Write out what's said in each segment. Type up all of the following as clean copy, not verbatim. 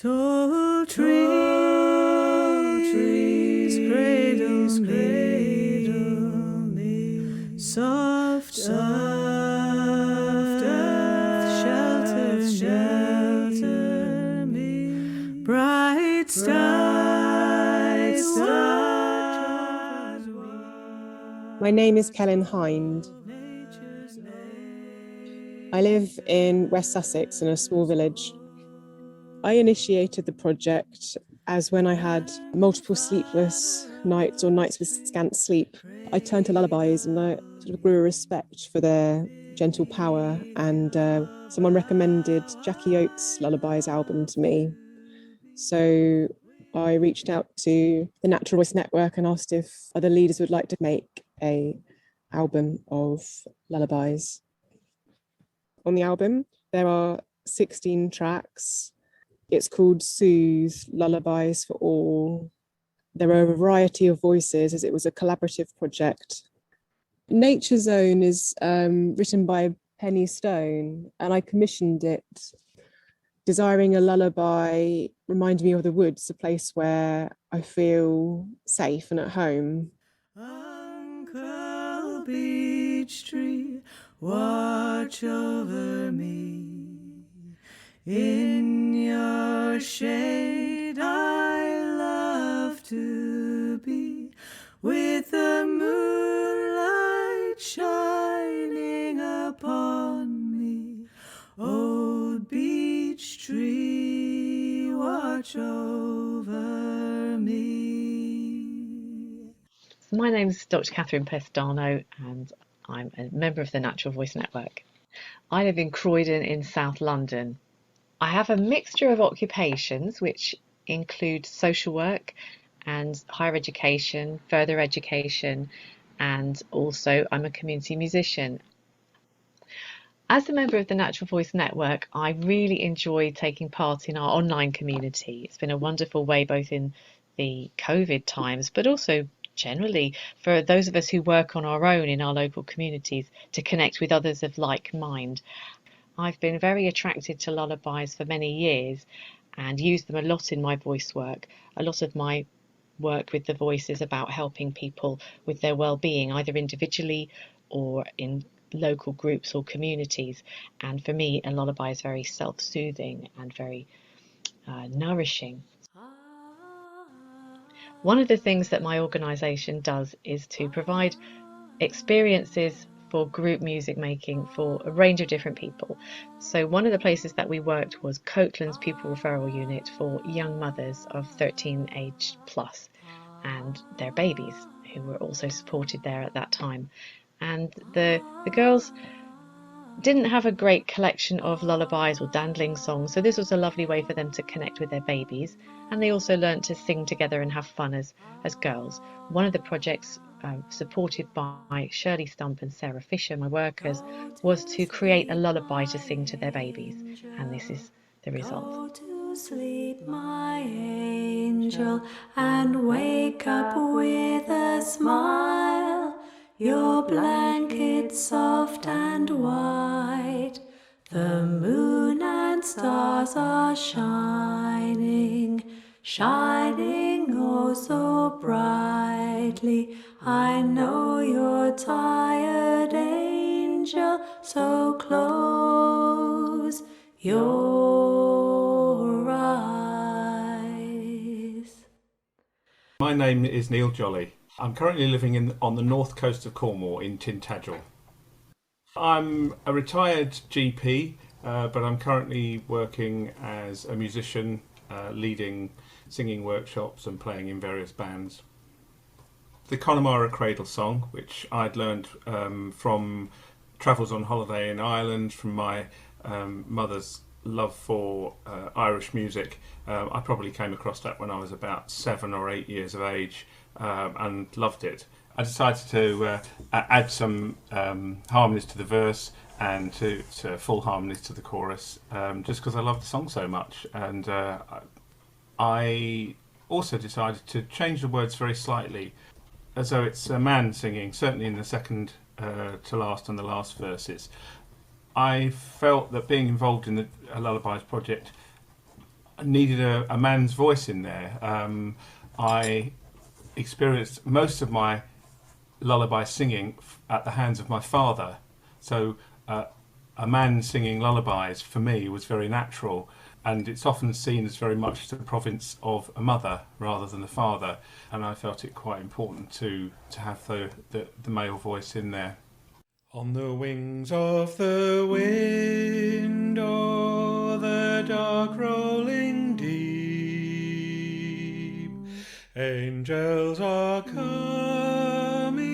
Tall trees, cradle me. Soft earth, shelter me. Bright stars, My name is Kellen Hind. I live in West Sussex in a small village. I initiated the project as when I had multiple sleepless nights or nights with scant sleep, I turned to lullabies and I sort of grew a respect for their gentle power. And someone recommended Jackie Oates' Lullabies album to me. So I reached out to the Natural Voice Network and asked if other leaders would like to make an album of lullabies. On the album, there are 16 tracks. It's called Soothe, Lullabies for All. There are a variety of voices as it was a collaborative project. Nature Zone is written by Penny Stone, and I commissioned it. Desiring a lullaby reminded me of the woods, a place where I feel safe and at home. Uncle Beech Tree, watch over me. In your shade I love to be, with the moonlight shining upon me. Old beech tree, watch over me. My name is Dr. Catherine Pestano and I'm a member of the Natural Voice Network. I live in Croydon in South London. I have a mixture of occupations which include social work and higher education, further education, and also I'm a community musician. As a member of the Natural Voice Network, I really enjoy taking part in our online community. It's been a wonderful way both in the COVID times, but also generally for those of us who work on our own in our local communities to connect with others of like mind. I've been very attracted to lullabies for many years and used them a lot in my voice work. A lot of my work with the voice is about helping people with their well-being, either individually or in local groups or communities. And for me, a lullaby is very self-soothing and very nourishing. One of the things that my organisation does is to provide experiences for group music making for a range of different people. So one of the places that we worked was Coatland's Pupil Referral Unit for young mothers of 13 age plus and their babies who were also supported there at that time. And the girls didn't have a great collection of lullabies or dandling songs, so this was a lovely way for them to connect with their babies, and they also learnt to sing together and have fun as girls. One of the projects supported by Shirley Stump and Sarah Fisher, my workers, was to create a lullaby to sing to their babies, and this is the result. Go to sleep, my angel, and wake up with a smile. Your blanket soft and white, the moon and stars are shining, shining oh so brightly. I know you're tired, angel, so close your eyes. My name is Neil Jolly. I'm currently living on the north coast of Cornwall in Tintagel. I'm a retired GP, but I'm currently working as a musician, leading singing workshops and playing in various bands. The Connemara Cradle song, which I'd learned from travels on holiday in Ireland, from my mother's love for Irish music. I probably came across that when I was about 7 or 8 years of age and loved it. I decided to add some harmonies to the verse and to full harmonies to the chorus, just because I loved the song so much. And I also decided to change the words very slightly, as though it's a man singing, certainly in the second to last and the last verses. I felt that being involved in the Lullabies project needed a man's voice in there. I experienced most of my lullaby singing at the hands of my father. So a man singing lullabies for me was very natural, and it's often seen as very much the province of a mother rather than a father, and I felt it quite important to have the male voice in there. On the wings of the wind, o'er the dark rolling deep, angels are coming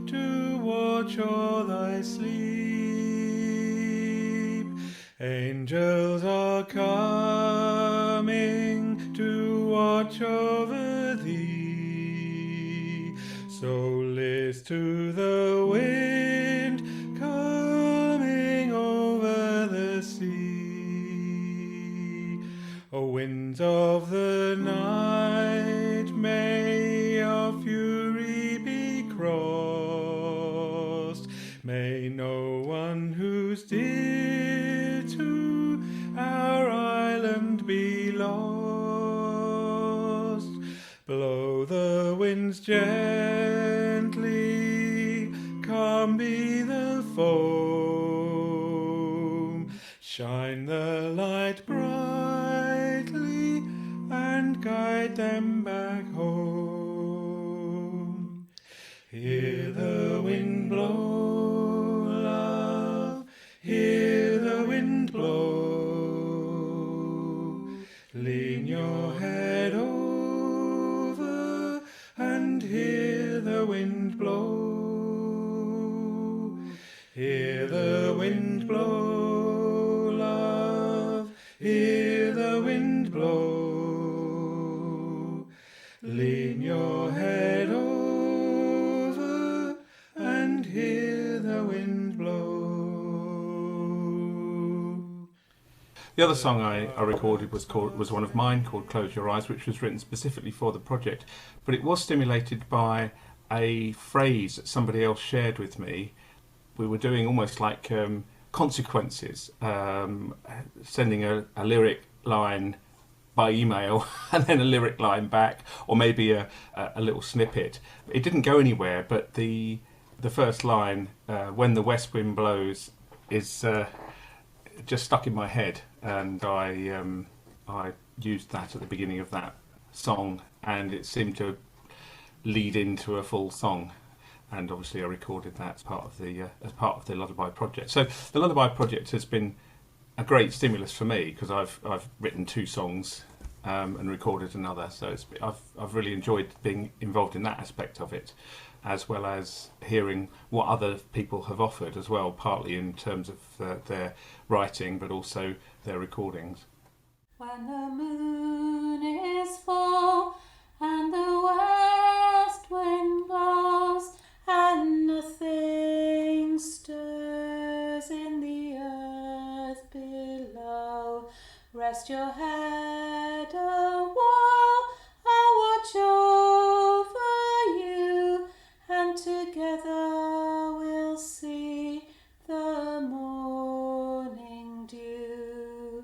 to watch o'er thy sleep. Angels are coming to watch over thee. So list to the wind coming over the sea. O winds of the night, may your fury be crossed. May no one who's dear to our island be lost. Blow the winds gently, calm be the foam. Shine the light brightly and guide them back home. Hear the wind blow, love, hear the wind blow. Lean your head over and hear the wind blow. Hear the wind blow, love, hear the wind blow. Lean your head over and hear the wind blow. The other song I recorded was one of mine called Close Your Eyes, which was written specifically for the project, but it was stimulated by a phrase that somebody else shared with me. We were doing almost like consequences, sending a lyric line by email and then a lyric line back, or maybe a little snippet. It didn't go anywhere, but the first line, when the west wind blows, is just stuck in my head, and I used that at the beginning of that song, and it seemed to lead into a full song. And obviously I recorded that as part of the Lullaby project. So the Lullaby project has been a great stimulus for me, because I've written 2 songs and recorded another. So I've really enjoyed being involved in that aspect of it, as well as hearing what other people have offered as well, partly in terms of their writing, but also their recordings. When the moon is full and the west wind blows, and nothing stirs in the earth below, rest your head a while, I'll watch over you, and together we'll see the morning dew.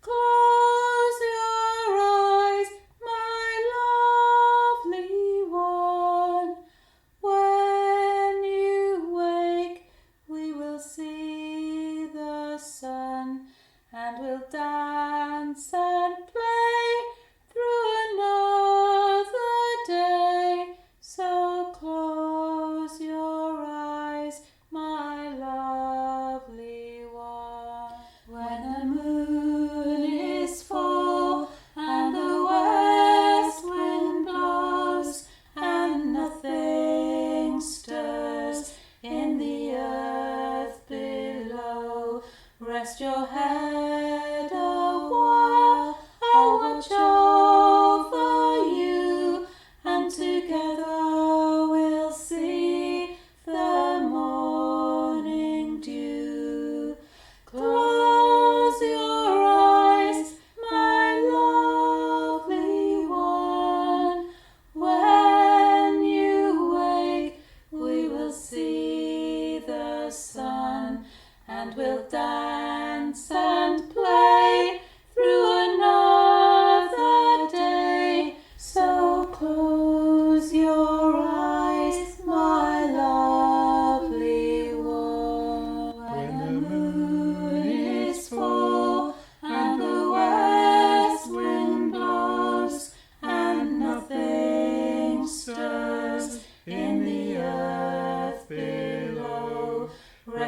Close your eyes, my lovely one. When you wake, we will see the sun, and we'll dance and play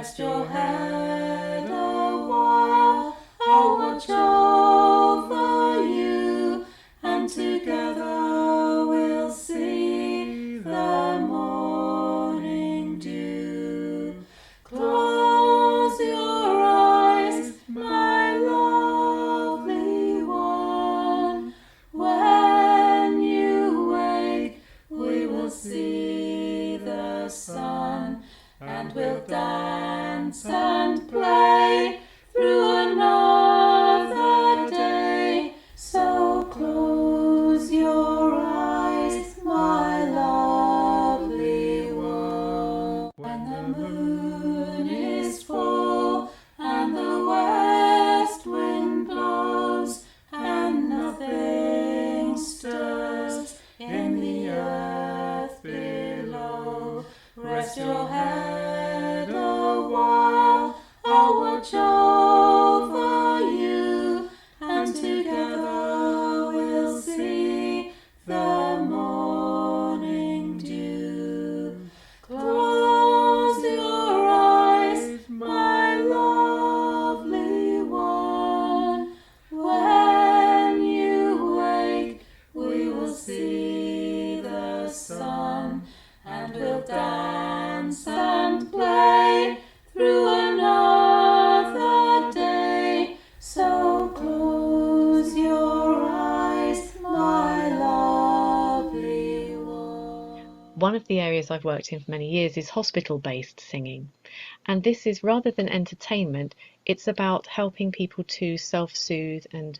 Rest your head a while, I'll watch over you, and together we'll see the morning dew. Close your eyes, my lovely one. When you wake, we will see the sun, and we'll dance and play through another day. So close your eyes, my lovely one. When the moon is full and the west wind blows, and nothing stirs in the earth below, rest your head a while, I'll watch over you, and together we'll see the morning dew. Close your eyes, my lovely one. When you wake, we will see the sun, and we'll dance and play through another day. So close your eyes, my lovely one. One of the areas I've worked in for many years is hospital-based singing. And this is, rather than entertainment, it's about helping people to self-soothe and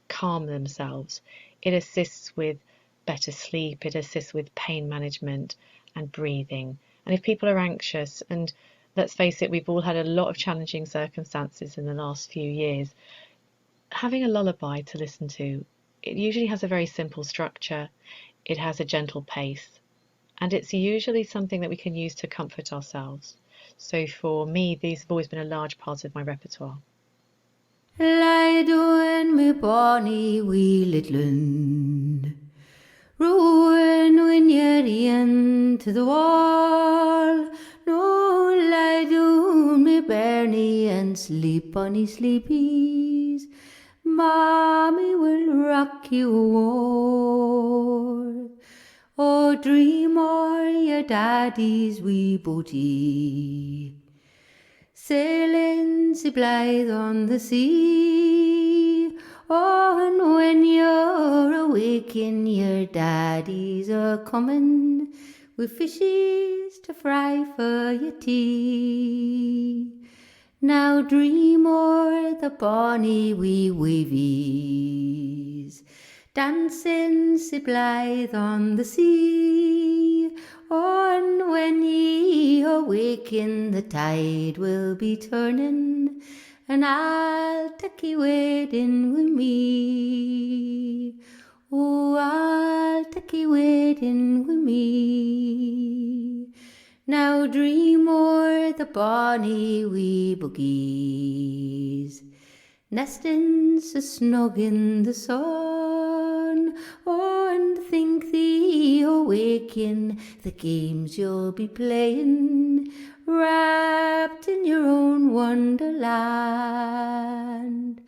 calm themselves. It assists with better sleep, it assists with pain management and breathing. And if people are anxious, and let's face it, we've all had a lot of challenging circumstances in the last few years, having a lullaby to listen to, it usually has a very simple structure, it has a gentle pace, and it's usually something that we can use to comfort ourselves. So for me, these have always been a large part of my repertoire. Lie down, my bonny wee little un. Ruin when you're in to the wall. No, lie down, my bairnie, and sleep, bonny sleepies. Mommy will rock you o'er. Oh, dream o'er your daddy's wee boatie, sailing so blithe on the sea. Oh, and when you're awaking, your daddies are coming with fishes to fry for your tea. Now dream o'er the bonny wee wavies, dancing so blithe on the sea. Oh, and when ye awaken, the tide will be turning, and I'll take ye wading with me. Oh, I'll take ye wading with me. Now dream o'er the bonny wee boogies, nesting so snug in the sun. Oh, and think thee awaking the games you'll be playing, wrapped in your own wonderland.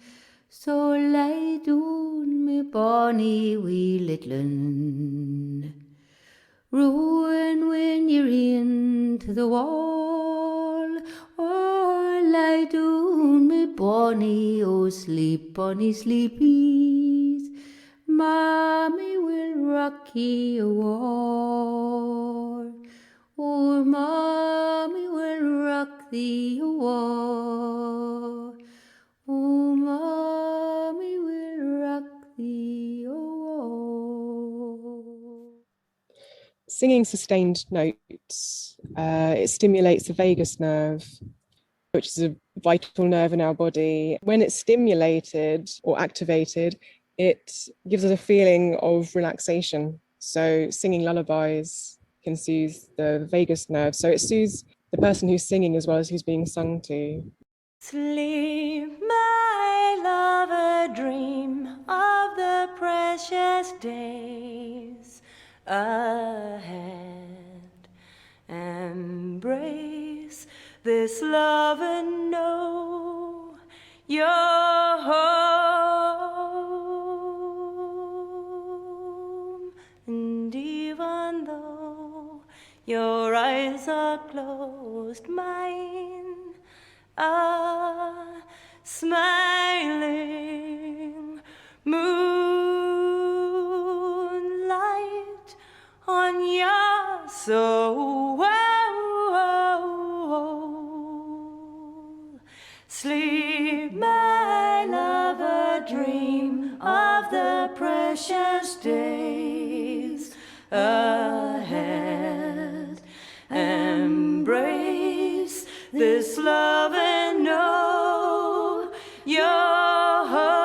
So lie down, my bonny wee little un. Ruin when you're into the wall. Oh, lie down, my bonny, oh sleep, bonny sleepies. Mommy will rock ye o'er. Oh, mommy will rock thee o'er. Oh, mommy will rock thee o'er. Singing sustained notes, it stimulates the vagus nerve, which is a vital nerve in our body. When it's stimulated or activated, it gives us a feeling of relaxation. So singing lullabies can soothe the vagus nerve. So it soothes the person who's singing as well as who's being sung to. Sleep, my lover, dream of the precious days ahead. Embrace this love and know you're home. And even though your eyes are closed, mine are smiling. Moonlight on your soul. Sleep, my lover, dream of the precious days ahead. Embrace this love and know you're home.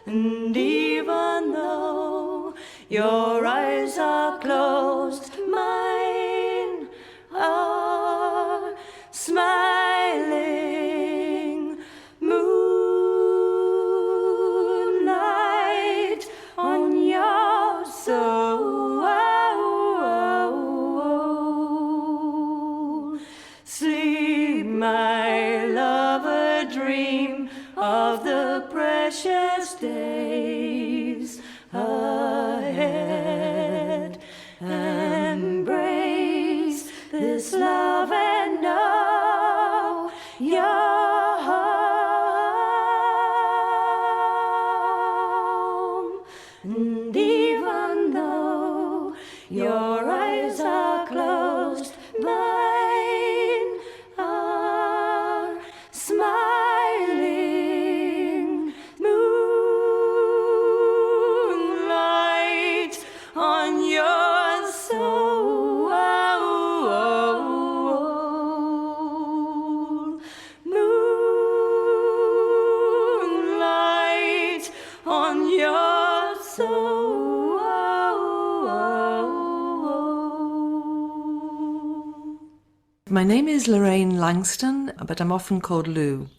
And even though your eyes are closed, mine are smiling. Moonlight on your soul. Sleep, my lover, dream of the precious days ahead. Embrace this love and know you're home. And even though your eyes are closed, mine are smiling. Moonlight on your soul. Moonlight on your soul. My name is Lorraine Langston, but I'm often called Lou.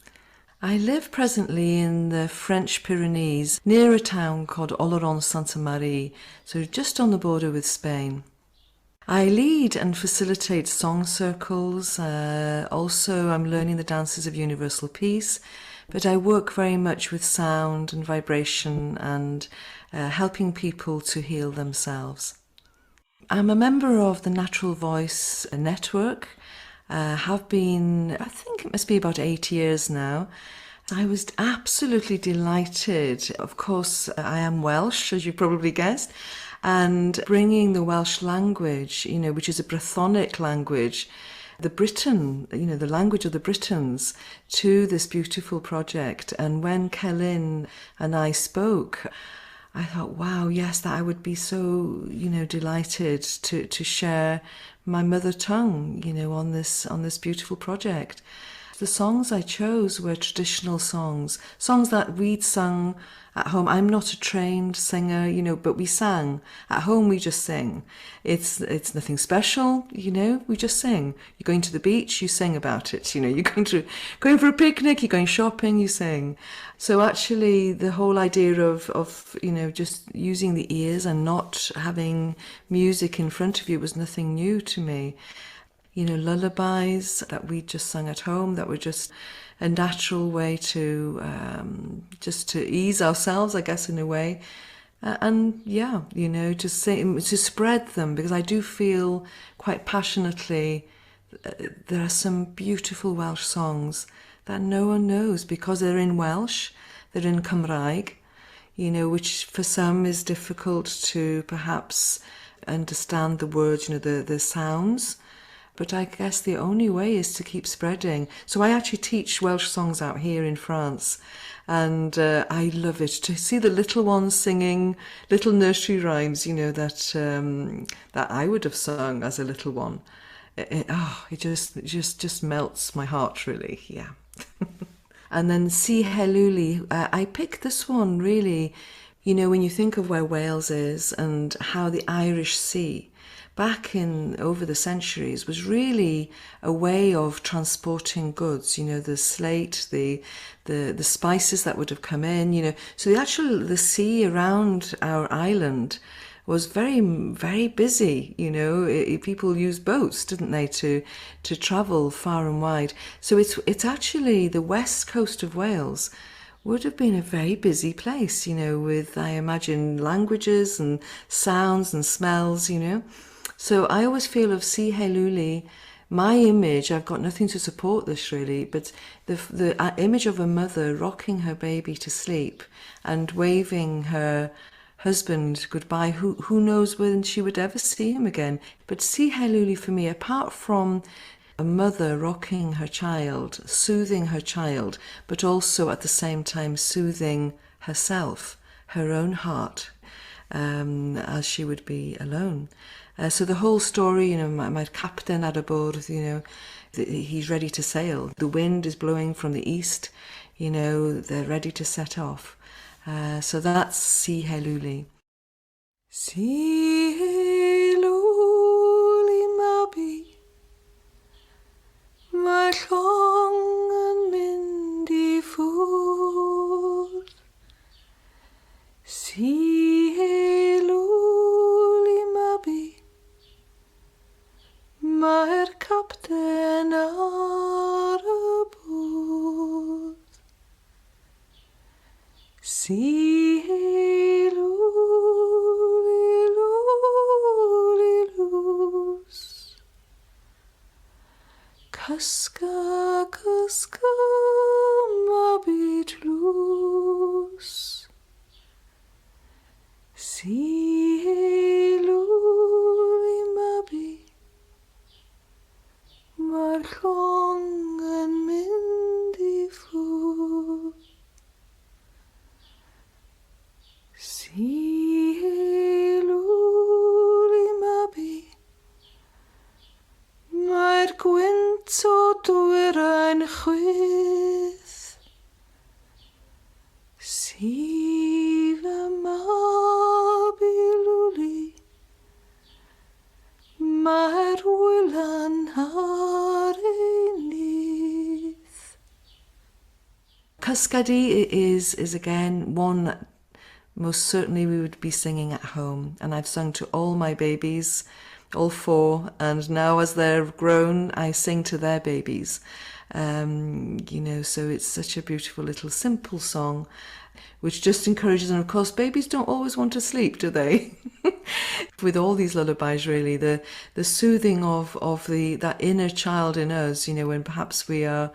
I live presently in the French Pyrenees, near a town called Oloron-Santa-Marie, so just on the border with Spain. I lead and facilitate song circles. Also, I'm learning the dances of universal peace, but I work very much with sound and vibration and helping people to heal themselves. I'm a member of the Natural Voice Network. Have been, I think it must be about 8 years now. I was absolutely delighted. Of course, I am Welsh, as you probably guessed, and bringing the Welsh language, which is a Brythonic language, the Briton, the language of the Britons, to this beautiful project. And when Celyn and I spoke, I thought, wow, yes, that I would be so, delighted to share my mother tongue, on this beautiful project. The songs I chose were traditional songs that we'd sung at home. I'm not a trained singer, but we sang. At home we just sing. It's nothing special, we just sing. You're going to the beach, you sing about it. You're going for a picnic, you're going shopping, you sing. So actually the whole idea of just using the ears and not having music in front of you was nothing new to me. Lullabies that we just sung at home, that were just a natural way to just to ease ourselves, I guess, in a way. To spread them, because I do feel quite passionately there are some beautiful Welsh songs that no one knows because they're in Welsh, they're in Cymraeg, which for some is difficult to perhaps understand the words, the sounds. But I guess the only way is to keep spreading. So I actually teach Welsh songs out here in France, and I love it to see the little ones singing little nursery rhymes, that I would have sung as a little one. It just melts my heart, really. Yeah. And then Si Heluli, I picked this one really, when you think of where Wales is and how the Irish Sea back over the centuries was really a way of transporting goods, the slate, the spices that would have come in, so the sea around our island was very, very busy. You know, people used boats, didn't they, to travel far and wide. So it's actually the west coast of Wales would have been a very busy place, you know, with, I imagine, languages and sounds and smells, you know. So I always feel of Si Heluli, my image, I've got nothing to support this really, but the image of a mother rocking her baby to sleep and waving her husband goodbye, who knows when she would ever see him again. But Si Heluli for me, apart from a mother rocking her child, soothing her child, but also at the same time soothing herself, her own heart, as she would be alone. So the whole story, you know, my captain ar y bwrdd, you know, he's ready to sail. The wind is blowing from the east, you know, they're ready to set off. So that's Si Heluli. Si Heluli mabi, mae'r llong yn mynd I ffwrdd. Si Heluli mabi, mae'r capten ar y bwrdd. Si Heluli luli lws, Casca, casca, mabi tlws. Si Heluli mabi, mae'r llong yn mynd I ffwrdd. Si Heluli mabi, mae'r gwynt o dwyrain chwith. Si fy mabi luli, mae'r wylan ar ei nyth. Cascadi is again one that most certainly we would be singing at home, and I've sung to all my babies, all 4, and now as they're grown I sing to their babies. You know, so it's such a beautiful little simple song which just encourages, and of course babies don't always want to sleep, do they? With all these lullabies really, the soothing of that inner child in us, you know, when perhaps we are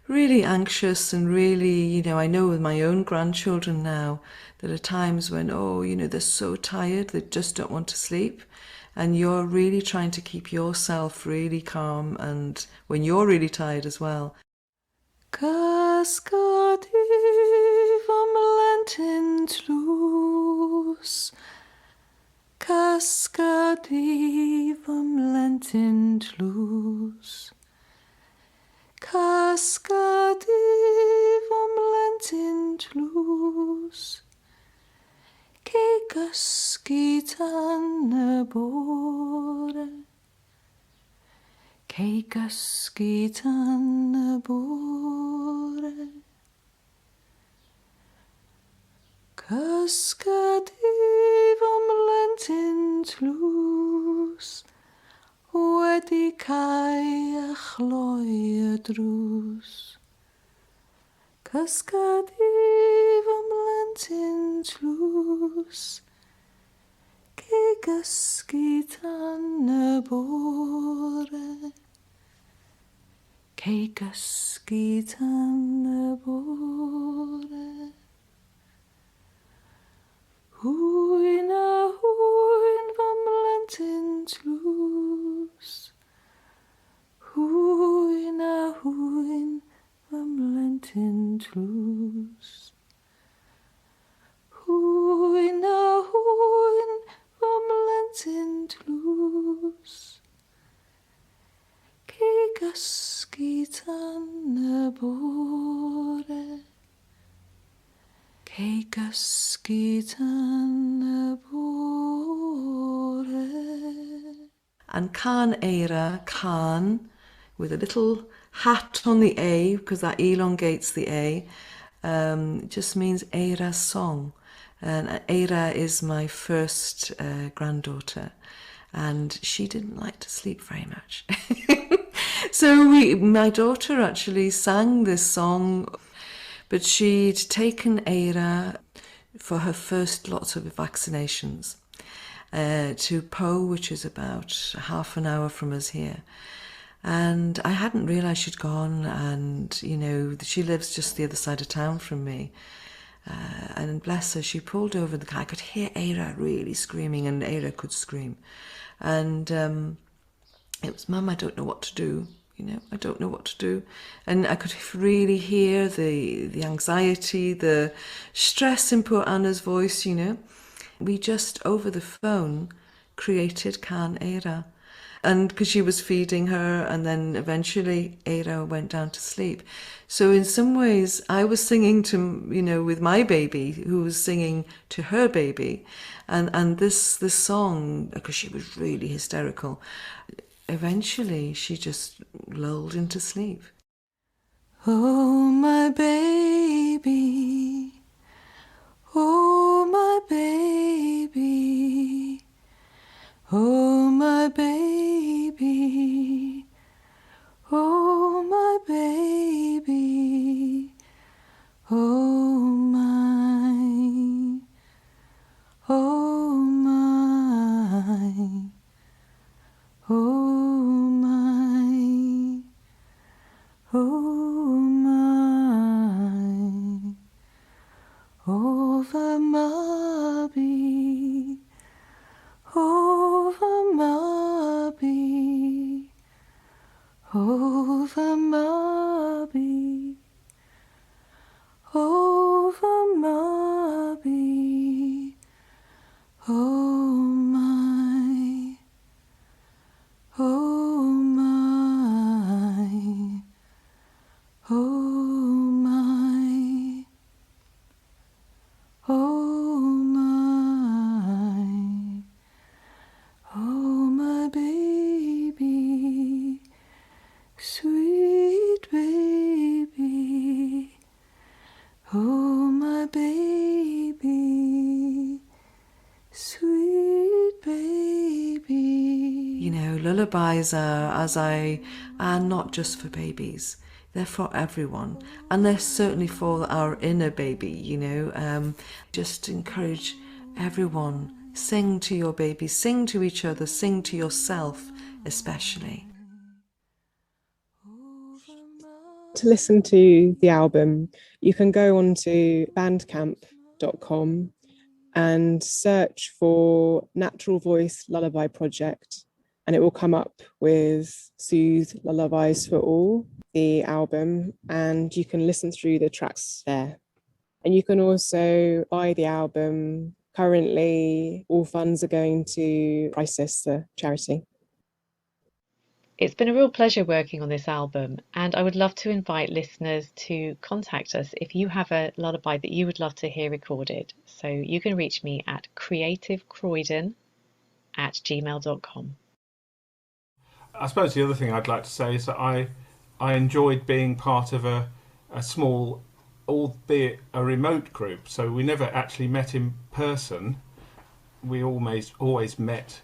really anxious and really, you know, I know with my own grandchildren now, there are times when, oh, you know, they're so tired, they just don't want to sleep. And you're really trying to keep yourself really calm, and when you're really tired as well. Cascadi vom lenten tlws, Cascadi vom lenten tlws, Cascadi vom lenten tlws, Cei gysgu tan y bore, Cei gysgu tan y bore. Casgadi fy mlentyn tlws, wedi cael a chloi y drws. Casgadi fy mlentyn tlws, Cei gysgu tan y bore, Cei gysgu tan y bore. Hwyn a hwyn fy mlentyn tlws, Hwyn a hwyn fy mlentyn tlws. Hwyn a hwyn fy mlentyn tlws, Cei gysgu tan y bore, Cei gysgu tan y bore. And can eira, can, with a little hat on the A, because that elongates the A, just means eira song. And Eira is my first granddaughter, and she didn't like to sleep very much. So my daughter actually sang this song, but she'd taken Eira for her first lots of vaccinations to Po, which is about half an hour from us here. And I hadn't realised she'd gone, and, you know, she lives just the other side of town from me. And bless her, she pulled over the car. I could hear Eira really screaming, and Eira could scream. And it was, Mum, I don't know what to do. You know, I don't know what to do. And I could really hear the anxiety, the stress in poor Anna's voice, you know. We just, over the phone, created Can Eira. And because she was feeding her, and then eventually Eira went down to sleep. So in some ways, I was singing to, you know, with my baby, who was singing to her baby. And this song, because she was really hysterical, eventually she just lulled into sleep. Oh, my baby, oh, my baby, oh, my baby, oh, my baby, oh, my, oh, my, oh, my, oh, my, over Mubby, over Mubby, over Mubby, over Mubby, oh my, oh my, oh my, oh my, oh my baby, sweet baby, oh my baby, sweet baby. You know, lullabies are not just for babies. They're for everyone, and they're certainly for our inner baby, you know. Just encourage everyone, sing to your baby, sing to each other, sing to yourself especially. To listen to the album, you can go onto bandcamp.com and search for Natural Voice Lullaby Project, and it will come up with Soothe, Lullabies for All, the album, and you can listen through the tracks there. And you can also buy the album. Currently, all funds are going to Crisis, the charity. It's been a real pleasure working on this album, and I would love to invite listeners to contact us if you have a lullaby that you would love to hear recorded. So you can reach me at creativecroydon@gmail.com. I suppose the other thing I'd like to say is that I enjoyed being part of a small, albeit a remote group. So we never actually met in person. We always met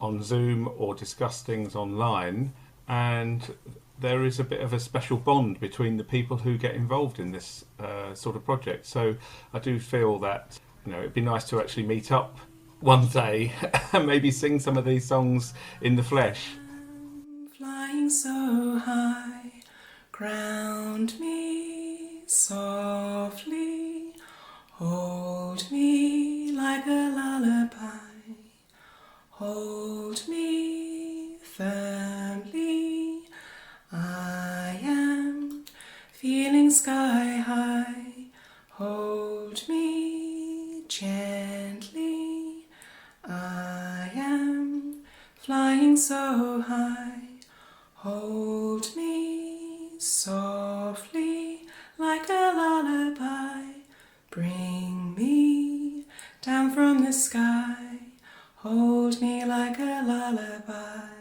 on Zoom or discuss things online, and there is a bit of a special bond between the people who get involved in this sort of project. So I do feel that, you know, it'd be nice to actually meet up one day and maybe sing some of these songs in the flesh. Flying so high, ground me softly, hold me like a lullaby. Hold me firmly, I am feeling sky high. Hold me gently, I am flying so high. Hold me softly like a lullaby. Bring me down from the sky. Hold me like a lullaby.